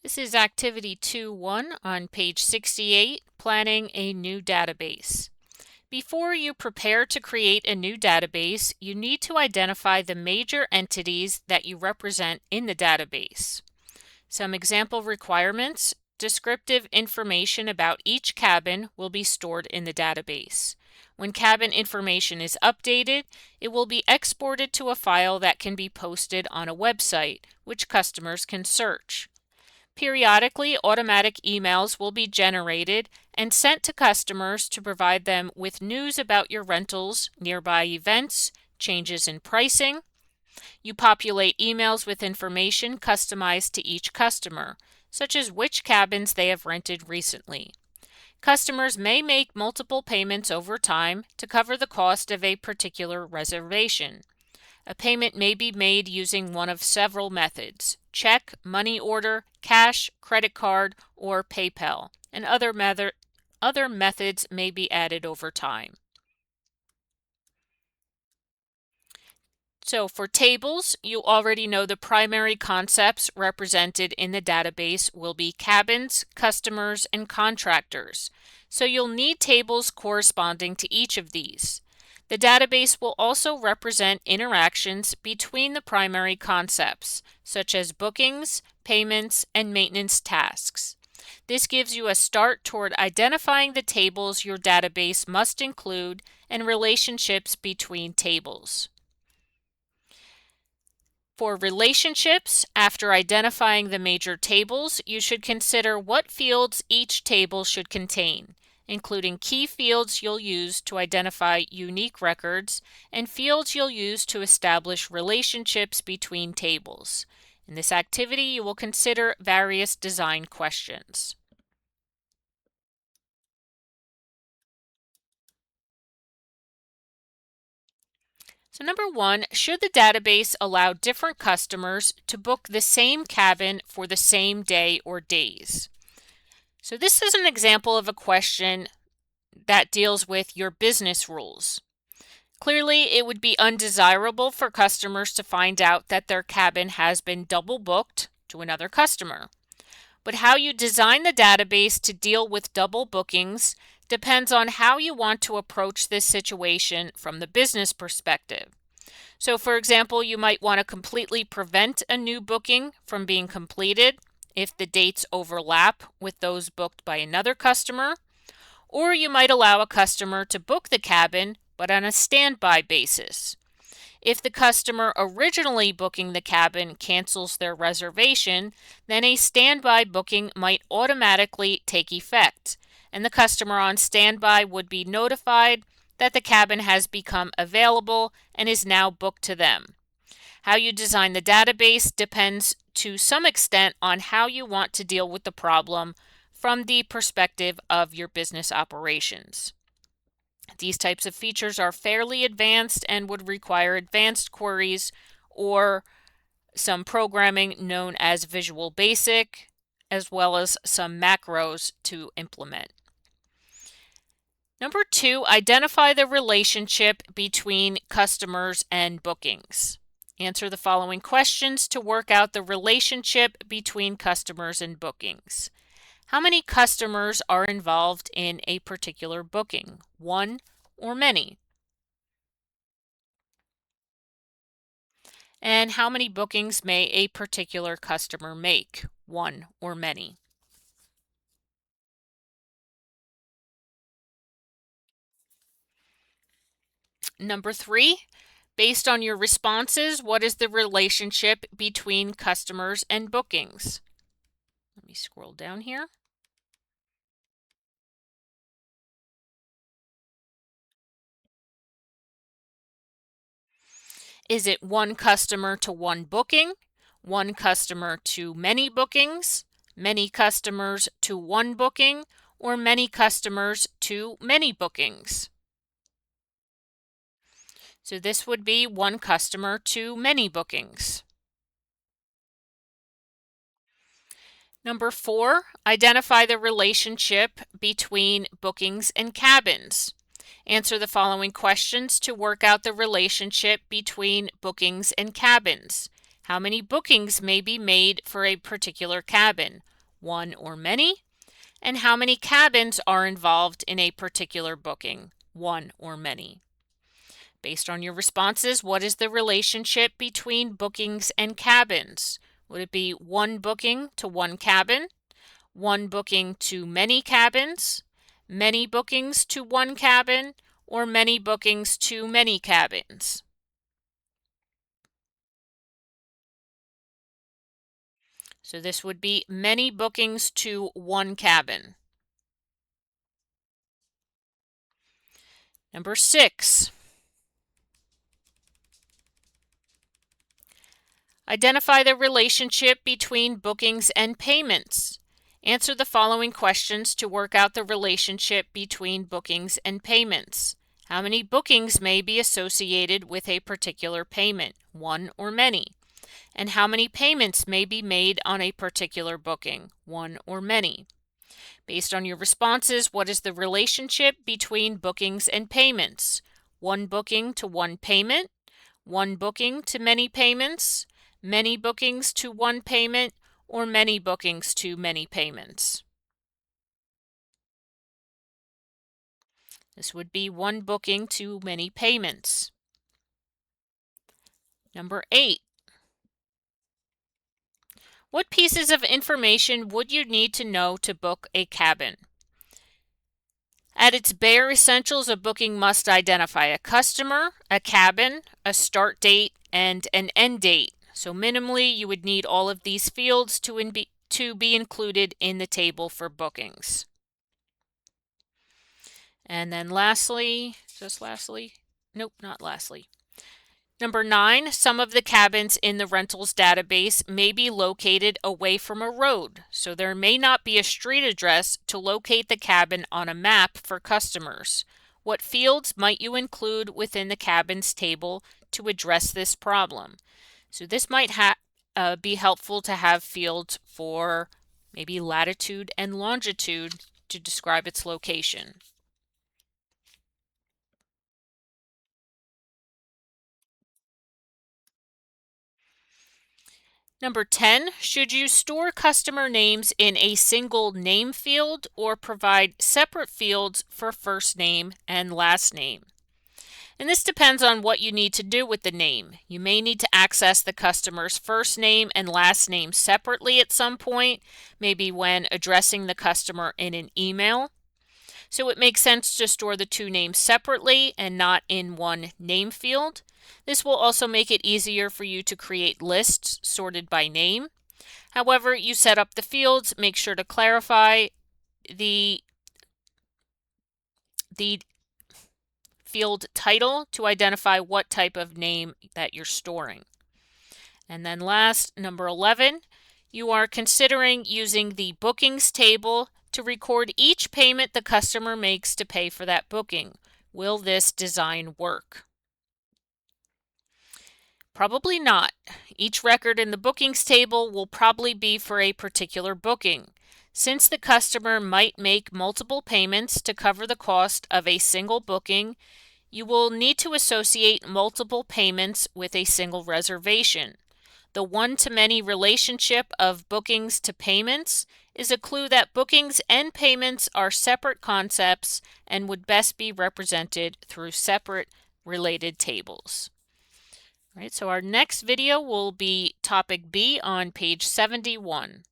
This is Activity 2.1 on page 68, Planning a New Database. Before you prepare to create a new database, you need to identify the major entities that you represent in the database. Some example requirements: descriptive information about each cabin will be stored in the database. When cabin information is updated, it will be exported to a file that can be posted on a website, which customers can search. Periodically, automatic emails will be generated and sent to customers to provide them with news about your rentals, nearby events, changes in pricing. You populate emails with information customized to each customer, such as which cabins they have rented recently. Customers may make multiple payments over time to cover the cost of a particular reservation. A payment may be made using one of several methods: check, money order, cash, credit card, or PayPal, and other methods may be added over time. So for tables, you already know the primary concepts represented in the database will be cabins, customers, and contractors. So you'll need tables corresponding to each of these. The database will also represent interactions between the primary concepts, such as bookings, payments, and maintenance tasks. This gives you a start toward identifying the tables your database must include and relationships between tables. For relationships, after identifying the major tables, you should consider what fields each table should contain, including key fields you'll use to identify unique records and fields you'll use to establish relationships between tables. In this activity, you will consider various design questions. So number 1, should the database allow different customers to book the same cabin for the same day or days? So this is an example of a question that deals with your business rules. Clearly, it would be undesirable for customers to find out that their cabin has been double booked to another customer. But how you design the database to deal with double bookings depends on how you want to approach this situation from the business perspective. So for example, you might want to completely prevent a new booking from being completed if the dates overlap with those booked by another customer, or you might allow a customer to book the cabin but on a standby basis. If the customer originally booking the cabin cancels their reservation, then a standby booking might automatically take effect, and the customer on standby would be notified that the cabin has become available and is now booked to them. How you design the database depends to some extent on how you want to deal with the problem from the perspective of your business operations. These types of features are fairly advanced and would require advanced queries or some programming known as Visual Basic, as well as some macros to implement. Number 2, identify the relationship between customers and bookings. Answer the following questions to work out the relationship between customers and bookings. How many customers are involved in a particular booking? One or many? And how many bookings may a particular customer make? One or many? Number 3, based on your responses, what is the relationship between customers and bookings? Let me scroll down here. Is it one customer to one booking, one customer to many bookings, many customers to one booking, or many customers to many bookings? So this would be one customer to many bookings. Number 4, identify the relationship between bookings and cabins. Answer the following questions to work out the relationship between bookings and cabins. How many bookings may be made for a particular cabin? One or many? And how many cabins are involved in a particular booking? One or many? Based on your responses, what is the relationship between bookings and cabins? Would it be one booking to one cabin, one booking to many cabins, many bookings to one cabin, or many bookings to many cabins? So this would be many bookings to one cabin. Number 6. Identify the relationship between bookings and payments. Answer the following questions to work out the relationship between bookings and payments. How many bookings may be associated with a particular payment? One or many? And how many payments may be made on a particular booking? One or many? Based on your responses, what is the relationship between bookings and payments? One booking to one payment, one booking to many payments, many bookings to one payment, or many bookings to many payments? This would be one booking to many payments. Number 8. What pieces of information would you need to know to book a cabin? At its bare essentials, a booking must identify a customer, a cabin, a start date, and an end date. So minimally, you would need all of these fields to be included in the table for bookings. And then lastly, nope, not lastly. Number 9, some of the cabins in the rentals database may be located away from a road, so there may not be a street address to locate the cabin on a map for customers. What fields might you include within the cabins table to address this problem? So this might be helpful to have fields for maybe latitude and longitude to describe its location. Number 10, should you store customer names in a single name field or provide separate fields for first name and last name? And this depends on what you need to do with the name. You may need to access the customer's first name and last name separately at some point, maybe when addressing the customer in an email. So it makes sense to store the two names separately and not in one name field. This will also make it easier for you to create lists sorted by name. However you set up the fields, make sure to clarify the field title to identify what type of name that you're storing. And then last, number 11, you are considering using the bookings table to record each payment the customer makes to pay for that booking. Will this design work? Probably not. Each record in the bookings table will probably be for a particular booking. Since the customer might make multiple payments to cover the cost of a single booking, you will need to associate multiple payments with a single reservation. The one-to-many relationship of bookings to payments is a clue that bookings and payments are separate concepts and would best be represented through separate related tables. All right, so our next video will be topic B on page 71.